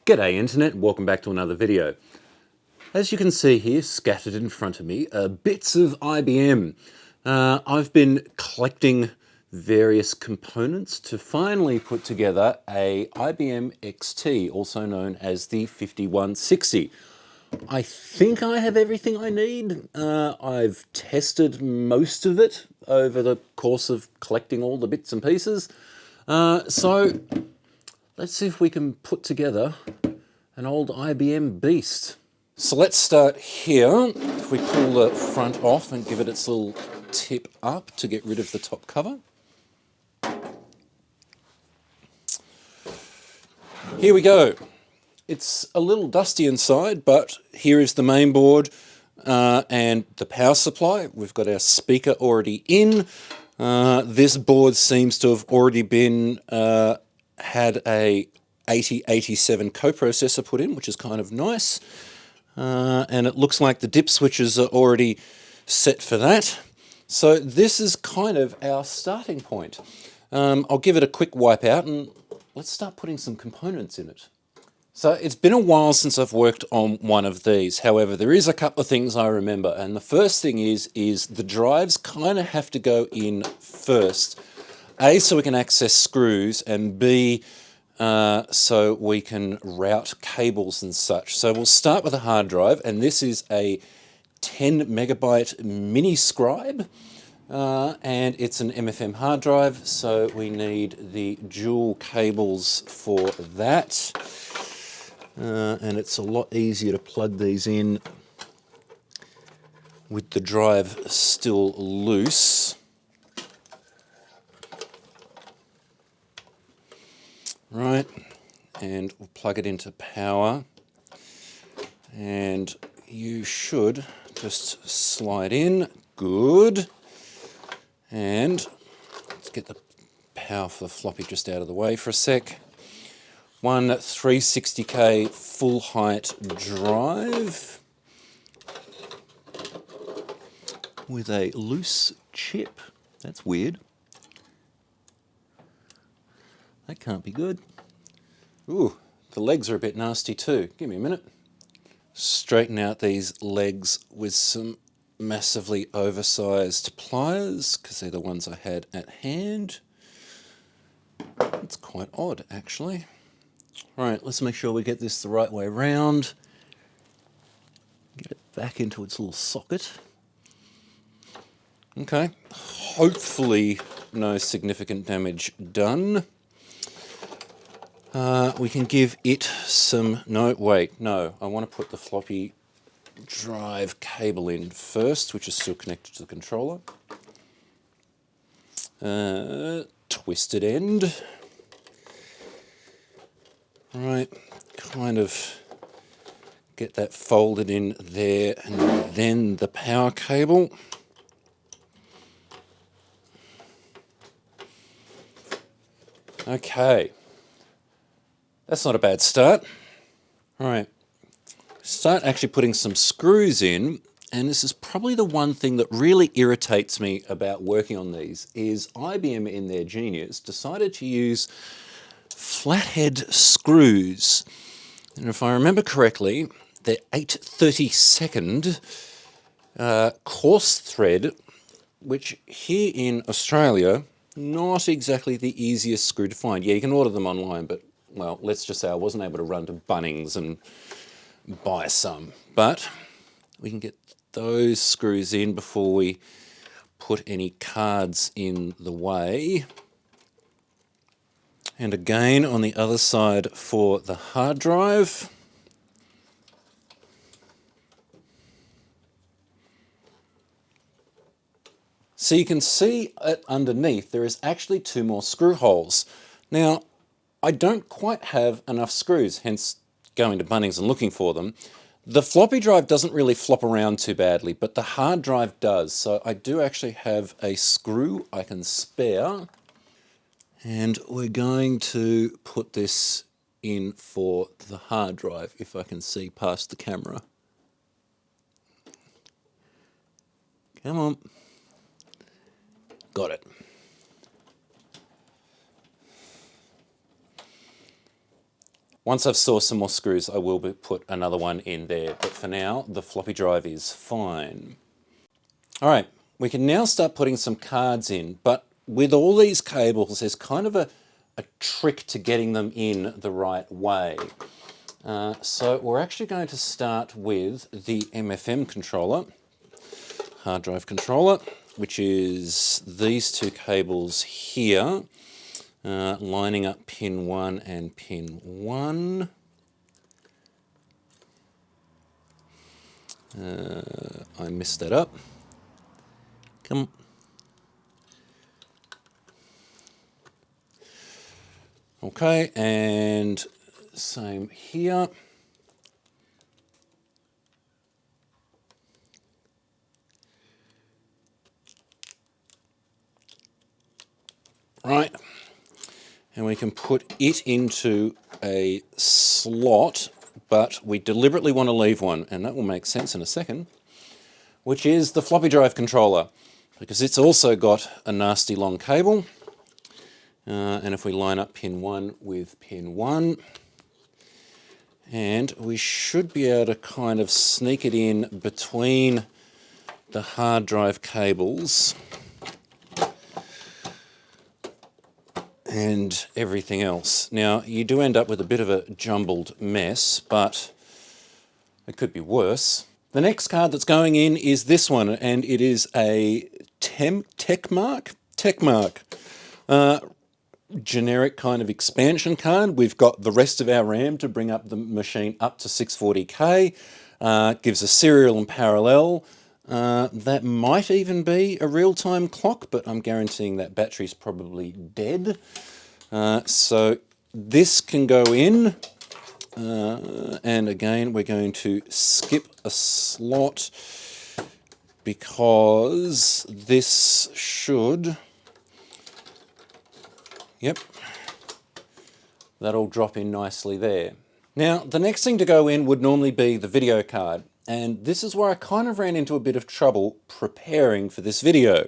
G'day Internet, welcome back to another video. As you can see here, scattered in front of me, are bits of IBM. I've been collecting various components to finally put together a IBM XT, also known as the 5160. I think I have everything I need. I've tested most of it over the course of collecting all the bits and pieces. So let's see if we can put together an old IBM beast. So let's start here. If we pull the front off and give it its little tip up to get rid of the top cover. Here we go. It's a little dusty inside, but here is the main board and the power supply. We've got our speaker already in. This board seems to have already been had a 8087 coprocessor put in, which is kind of nice. And it looks like the dip switches are already set for that. So this is kind of our starting point. I'll give it a quick wipe out and let's start putting some components in it. So it's been a while since I've worked on one of these. However, there is a couple of things I remember. And the first thing is the drives kind of have to go in first. A, so we can access screws, and B, so we can route cables and such. So we'll start with a hard drive, and this is a 10 megabyte mini scribe, and it's an MFM hard drive, so we need the dual cables for that. And it's a lot easier to plug these in with the drive still loose. Right, and we'll plug it into power, and you should just slide in. Good. And let's get the power for the floppy just out of the way for a sec. One 360K full height drive with a loose chip. That's weird. That can't be good. Ooh, the legs are a bit nasty too. Give me a minute. Straighten out these legs with some massively oversized pliers, because they're the ones I had at hand. It's quite odd, actually. Right, let's make sure we get this the right way around. Get it back into its little socket. Okay, hopefully no significant damage done. We can give it some, no, I want to put the floppy drive cable in first, which is still connected to the controller. Twisted end. Right, kind of get that folded in there, and then the power cable. Okay. That's not a bad start. All right, start actually putting some screws in, and this is probably the one thing that really irritates me about working on these, is IBM in their genius decided to use flathead screws. And if I remember correctly, they're 8/32 coarse thread, which here in Australia, not exactly the easiest screw to find. Yeah, you can order them online, but well, let's just say I wasn't able to run to Bunnings and buy some. But we can get those screws in before we put any cards in the way. And again, on the other side for the hard drive. So you can see underneath there is actually two more screw holes. Now, I don't quite have enough screws, hence going to Bunnings and looking for them. The floppy drive doesn't really flop around too badly, but the hard drive does. So I do actually have a screw I can spare. And we're going to put this in for the hard drive, if I can see past the camera. Come on. Got it. Once I've sourced some more screws, I will put another one in there. But for now, the floppy drive is fine. All right, we can now start putting some cards in, but with all these cables, there's kind of a trick to getting them in the right way. So we're actually going to start with the MFM controller, hard drive controller, which is these two cables here, lining up pin 1 and pin 1. I messed that up. Come on. Okay, and same here. Right, and we can put it into a slot, but we deliberately want to leave one, and that will make sense in a second, which is the floppy drive controller, because it's also got a nasty long cable. And if we line up pin 1 with pin 1, and we should be able to kind of sneak it in between the hard drive cables and everything else. Now, you do end up with a bit of a jumbled mess, but it could be worse. The next card that's going in is this one, and it is a Techmark generic kind of expansion card. We've got the rest of our RAM to bring up the machine up to 640K. Gives a serial and parallel. That might even be a real-time clock, but I'm guaranteeing that battery's probably dead. So this can go in. And again, we're going to skip a slot because this should... Yep, that'll drop in nicely there. Now, the next thing to go in would normally be the video card, and this is where I kind of ran into a bit of trouble preparing for this video.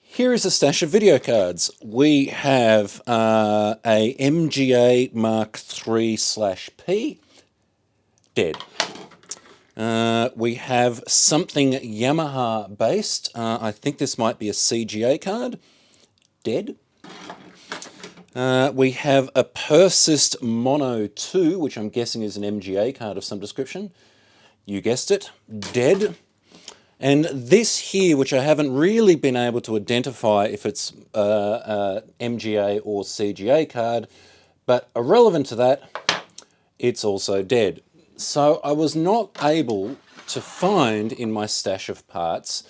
Here is a stash of video cards. We have a MGA Mark III/P, dead. We have something Yamaha based. I think this might be a CGA card. Dead. We have a Persist Mono 2, which I'm guessing is an MGA card of some description. You guessed it, dead. And this here, which I haven't really been able to identify if it's MGA or CGA card, but irrelevant to that, it's also dead. So I was not able to find in my stash of parts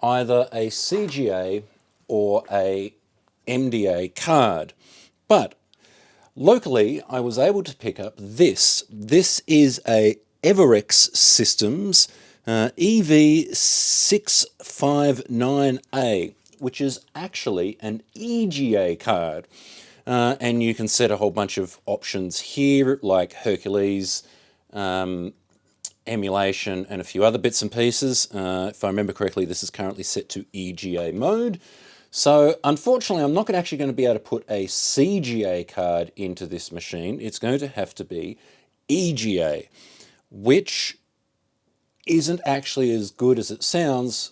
either a CGA or a MDA card. But locally, I was able to pick up this. This is a Everex Systems EV659A, which is actually an EGA card. And you can set a whole bunch of options here, like Hercules, emulation, and a few other bits and pieces. If I remember correctly, this is currently set to EGA mode. So unfortunately, I'm not actually going to be able to put a CGA card into this machine. It's going to have to be EGA, which isn't actually as good as it sounds.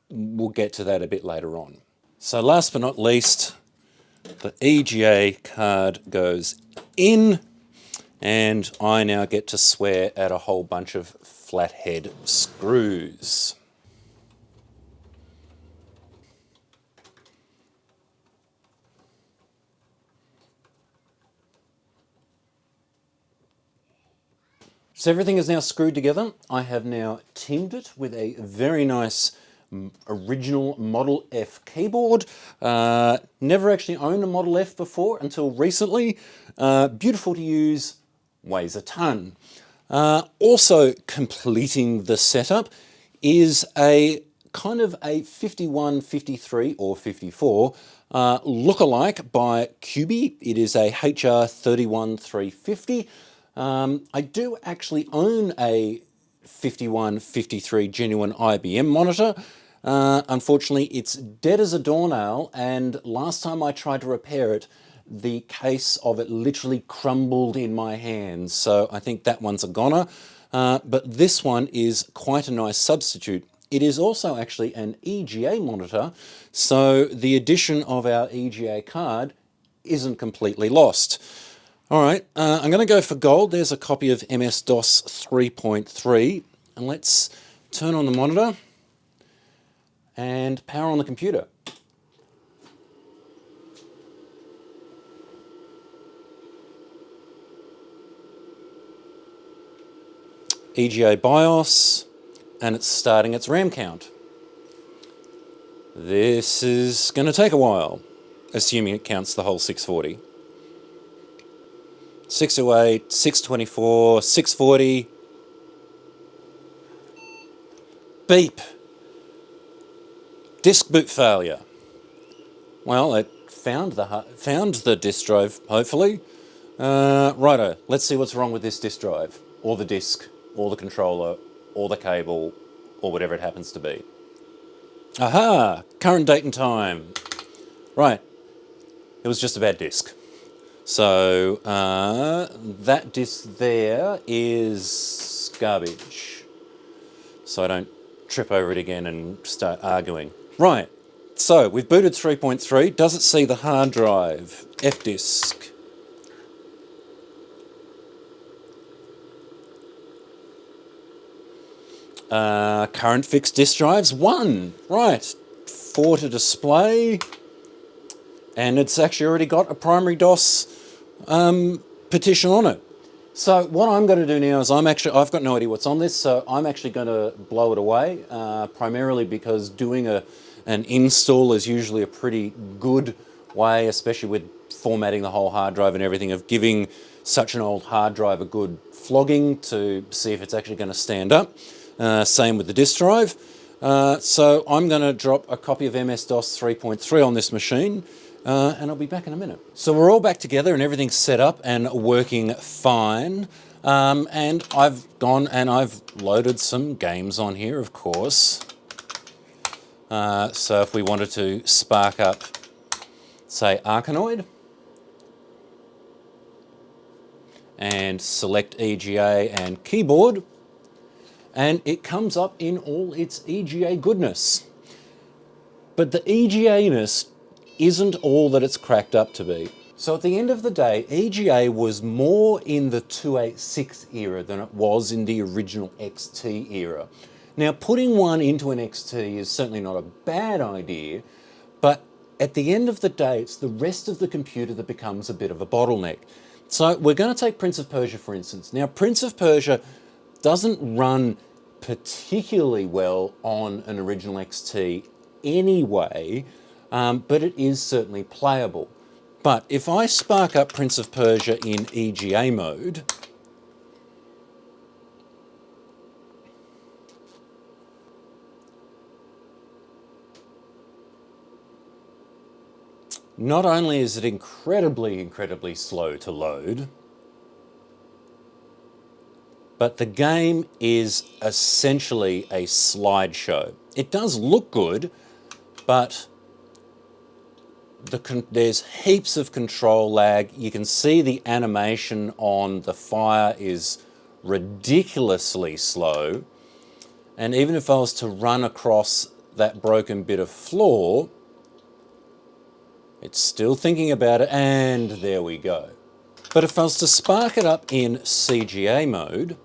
We'll get to that a bit later on. So last but not least, the EGA card goes in, and I now get to swear at a whole bunch of flathead screws. So everything is now screwed together. I have now teamed it with a very nice original Model F keyboard. Never actually owned a Model F before until recently. Beautiful to use, weighs a ton. Also completing the setup is a kind of a 51, 53 or 54 lookalike by QB. It is a HR31350. I do actually own a 5153 genuine IBM monitor. Unfortunately, it's dead as a doornail, and last time I tried to repair it, the case of it literally crumbled in my hands. So I think that one's a goner. But this one is quite a nice substitute. It is also actually an EGA monitor, so the addition of our EGA card isn't completely lost. All right, I'm going to go for gold. There's a copy of MS-DOS 3.3, and let's turn on the monitor and power on the computer. EGA BIOS, and it's starting its RAM count. This is going to take a while, assuming it counts the whole 640. 608, 624, 640. Beep. Disk boot failure. Well, it found the disk drive, hopefully. Righto, let's see what's wrong with this disk drive, or the disk, or the controller, or the cable, or whatever it happens to be. Aha! Current date and time. Right. It was just a bad disk. So, that disk there is garbage. So I don't trip over it again and start arguing. Right. So, we've booted 3.3. Does it see the hard drive? F-disk. Current fixed disk drives, 1. Right, 4 to display. And it's actually already got a primary DOS petition on it. So what I'm going to do now is I've got no idea what's on this, so I'm actually going to blow it away, primarily because doing an install is usually a pretty good way, especially with formatting the whole hard drive and everything, of giving such an old hard drive a good flogging to see if it's actually going to stand up. Same with the disk drive. So I'm going to drop a copy of MS-DOS 3.3 on this machine, and I'll be back in a minute. So we're all back together and everything's set up and working fine. And I've gone and I've loaded some games on here, of course. So if we wanted to spark up, say, Arkanoid, and select EGA and keyboard, and it comes up in all its EGA goodness. But the EGA-ness isn't all that it's cracked up to be. So at the end of the day, EGA was more in the 286 era than it was in the original XT era. Now, putting one into an XT is certainly not a bad idea, but at the end of the day, it's the rest of the computer that becomes a bit of a bottleneck. So we're going to take Prince of Persia, for instance. Now, Prince of Persia doesn't run particularly well on an original XT anyway, but it is certainly playable. But if I spark up Prince of Persia in EGA mode, not only is it incredibly slow to load, but the game is essentially a slideshow. It does look good, but there's heaps of control lag. You can see the animation on the fire is ridiculously slow. And even if I was to run across that broken bit of floor, it's still thinking about it, and there we go. But if I was to spark it up in CGA mode,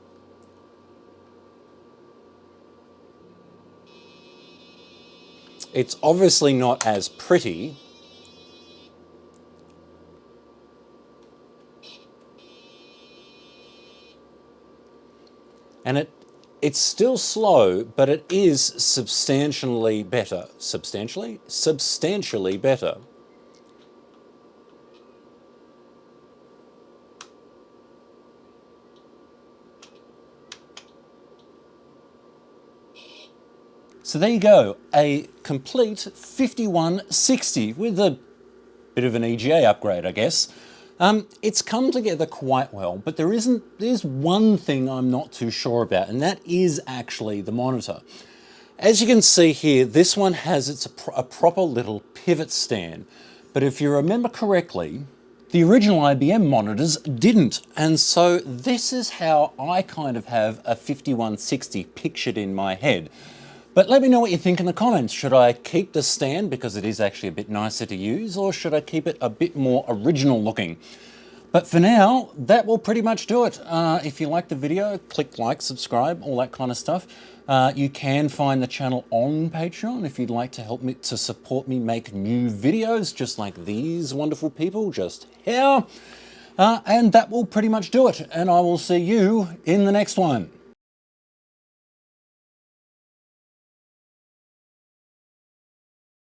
it's obviously not as pretty, and it's still slow, but it is substantially better. Substantially? Substantially better. So there you go, a complete 5160 with a bit of an EGA upgrade, I guess. It's come together quite well, but there's one thing I'm not too sure about, and that is actually the monitor. As you can see here, this one has a proper little pivot stand, but if you remember correctly, The original IBM monitors didn't, and so this is how I kind of have a 5160 pictured in my head. But let me know what you think in the comments. Should I keep the stand because it is actually a bit nicer to use, or should I keep it a bit more original looking? But for now, that will pretty much do it. If you like the video, click like, subscribe, all that kind of stuff. You can find the channel on Patreon if you'd like to help me to support me make new videos just like these wonderful people just here. And that will pretty much do it. And I will see you in the next one.